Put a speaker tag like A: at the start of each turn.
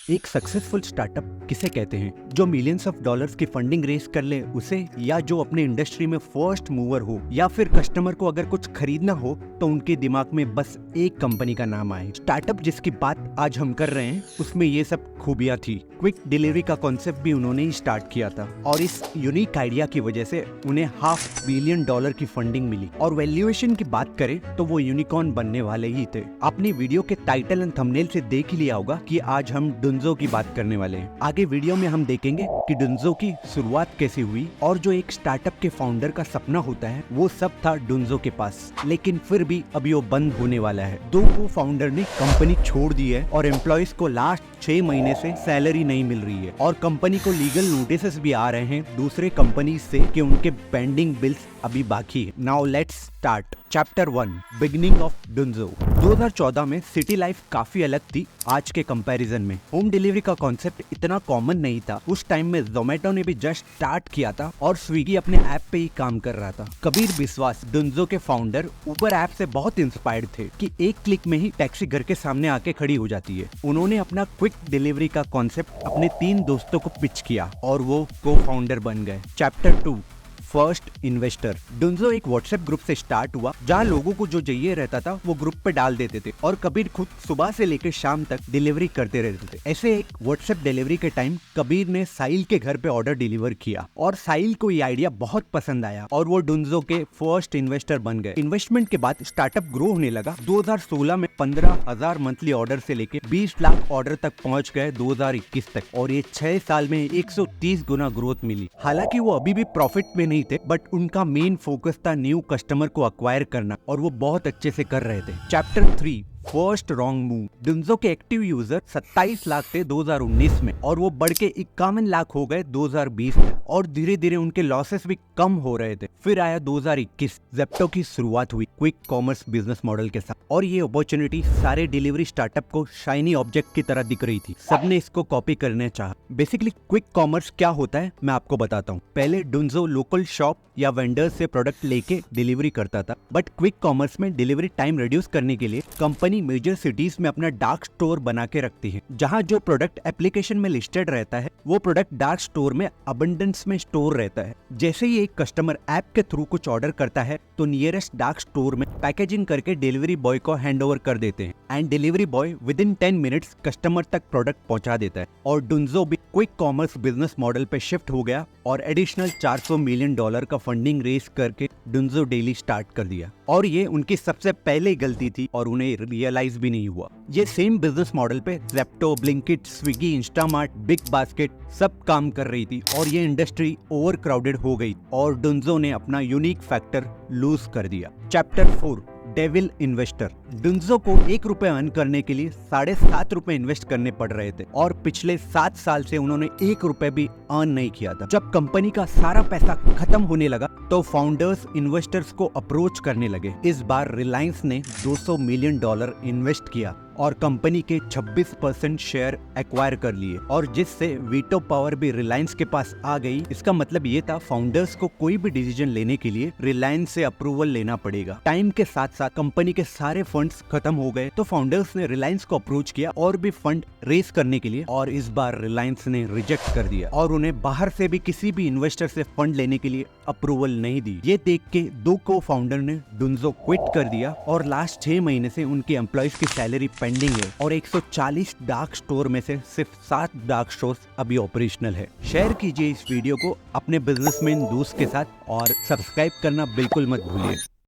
A: एक successful startup किसे कहते हैं? जो मिलियंस ऑफ डॉलर्स की फंडिंग रेस कर ले उसे, या जो अपने इंडस्ट्री में फर्स्ट मूवर हो, या फिर कस्टमर को अगर कुछ खरीदना हो तो उनके दिमाग में बस एक कंपनी का नाम आए। स्टार्टअप जिसकी बात आज हम कर रहे हैं उसमें ये सब खूबियां थी। क्विक डिलीवरी का कॉन्सेप्ट भी उन्होंने ही स्टार्ट किया था और इस यूनिक आइडिया की वजह से उन्हें $500 बिलियन की फंडिंग मिली। और वैल्यूएशन की बात करें तो वो यूनिकॉर्न बनने वाले ही थे। आपने वीडियो के टाइटल एंड थंबनेल से देख ही लिया होगा कि आज हम डुन्जो की बात करने वाले हैं। आगे वीडियो में हम देखेंगे कि डुन्जो की शुरुआत कैसे हुई और जो एक स्टार्टअप के फाउंडर का सपना होता है वो सब था डुन्जो के पास, लेकिन फिर भी अभी वो बंद होने वाला है। दो को फाउंडर ने कंपनी छोड़ दी है और एम्प्लॉयज को लास्ट 6 महीने से सैलरी नहीं मिल रही है और कंपनी को लीगल नोटिस भी आ रहे हैं दूसरे कंपनी से कि उनके पेंडिंग बिल्स अभी बाकी है। Now let's start. Chapter 1, beginning of Dunzo. 2014 में सिटी लाइफ काफी अलग थी आज के कंपैरिजन में। होम डिलीवरी का कॉन्सेप्ट इतना कॉमन नहीं था। उस टाइम में जोमेटो ने भी जस्ट स्टार्ट किया था और स्विगी अपने ऐप पे ही काम कर रहा था। कबीर बिस्वास, डुन्जो के फाउंडर, उबर ऐप से बहुत इंस्पायर्ड थे कि एक क्लिक में ही टैक्सी घर के सामने आके खड़ी हो जाती है। उन्होंने अपना क्विक डिलीवरी का कॉन्सेप्ट अपने 3 दोस्तों को पिच किया और वो को फाउंडर बन गए। Chapter 2, first investor. डुन्जो एक व्हाट्सएप ग्रुप से स्टार्ट हुआ जहाँ लोगों को जो चाहिए रहता था वो ग्रुप पे डाल देते थे और कबीर खुद सुबह से लेकर शाम तक डिलीवरी करते रहते थे। ऐसे एक व्हाट्सएप डिलीवरी के टाइम कबीर ने साहिल के घर पे ऑर्डर डिलीवर किया और साहिल को ये आइडिया बहुत पसंद आया और वो डुन्जो के फर्स्ट इन्वेस्टर बन गए। इन्वेस्टमेंट के बाद स्टार्टअप ग्रो होने लगा। 2016 में 15,000 मंथली ऑर्डर से लेके 20 लाख ऑर्डर तक पहुंच गए 2021 तक और ये 6 साल में 130 गुना ग्रोथ मिली। हालांकि वो अभी भी प्रॉफिट में नहीं थे, बट उनका मेन फोकस था न्यू कस्टमर को अक्वायर करना और वो बहुत अच्छे से कर रहे थे। Chapter 3, first wrong move. Dunzo के एक्टिव यूजर 27 लाख थे 2019 में और वो बढ़ के 51 लाख हो गए 2020 में और धीरे धीरे उनके लॉसेस भी कम हो रहे थे। फिर आया 2021, ज़ेप्टो की शुरुआत हुई क्विक कॉमर्स बिजनेस मॉडल के साथ और ये अपॉर्चुनिटी सारे डिलीवरी स्टार्टअप को शाइनी ऑब्जेक्ट की तरह दिख रही थी। सबने इसको कॉपी करने चाहा। बेसिकली क्विक कॉमर्स क्या होता है मैं आपको बताता हूँ। पहले डुन्जो लोकल शॉप या वेंडर से प्रोडक्ट लेके डिलीवरी करता था, बट क्विक कॉमर्स में डिलीवरी टाइम रिड्यूस करने के लिए कंपनी मेजर सिटीज में अपना डार्क स्टोर बना के रखती है जहां जो प्रोडक्ट एप्लीकेशन में लिस्टेड रहता है वो प्रोडक्ट डार्क स्टोर में अबंडेंस में स्टोर रहता है। जैसे ही एक कस्टमर ऐप के थ्रू कुछ ऑर्डर करता है तो नियरेस्ट डार्क स्टोर में पैकेजिंग करके डिलीवरी बॉय को हैंड ओवर कर देते हैं and delivery boy with in 10 minutes customer तक प्रोडक्ट पहुंचा देता है। और डुन्जो भी क्विक कॉमर्स बिजनेस मॉडल पे शिफ्ट हो गया और एडिशनल $400 मिलियन का फंडिंग रेस करके डुन्जो डेली स्टार्ट कर दिया और ये उनकी सबसे पहले गलती थी और उन्हें रियलाइज भी नहीं हुआ। ये सेम बिजनेस मॉडल पे Zepto, Blinkit, Swiggy, Instamart, big basket सब काम कर रही थी और ये इंडस्ट्री ओवर क्राउडेड हो गई और डुन्जो ने अपना यूनिक फैक्टर लूज कर दिया। Chapter 4, devil investor. डुन्जो को ₹1 अर्न करने के लिए ₹7.5 इन्वेस्ट करने पड़ रहे थे और पिछले 7 साल से उन्होंने ₹1 भी अर्न नहीं किया था। जब कंपनी का सारा पैसा खत्म होने लगा तो फाउंडर्स इन्वेस्टर्स को अप्रोच करने लगे। इस बार रिलायंस ने $200 मिलियन इन्वेस्ट किया और कंपनी के 26% शेयर एक्वायर कर लिए और जिससे वीटो पावर भी रिलायंस के पास आ गई। इसका मतलब ये था फाउंडर्स को कोई भी डिसीजन लेने के लिए रिलायंस से अप्रूवल लेना पड़ेगा। टाइम के साथ साथ कंपनी के सारे फंड्स खत्म हो गए तो फाउंडर्स ने रिलायंस को अप्रोच किया और भी फंड रेस करने के लिए और इस बार रिलायंस ने रिजेक्ट कर दिया और उन्हें बाहर से भी किसी भी इन्वेस्टर से फंड लेने के लिए अप्रूवल नहीं दी। ये देख के 2 को फाउंडर ने डुन्जो क्विट कर दिया और लास्ट 6 महीने से उनके एम्प्लॉयज की सैलरी पेंडिंग है और 140 डार्क स्टोर में से सिर्फ 7 डार्क स्टोर्स अभी ऑपरेशनल है। शेयर कीजिए इस वीडियो को अपने बिजनेसमैन दोस्त के साथ और सब्सक्राइब करना बिल्कुल मत भूलिए।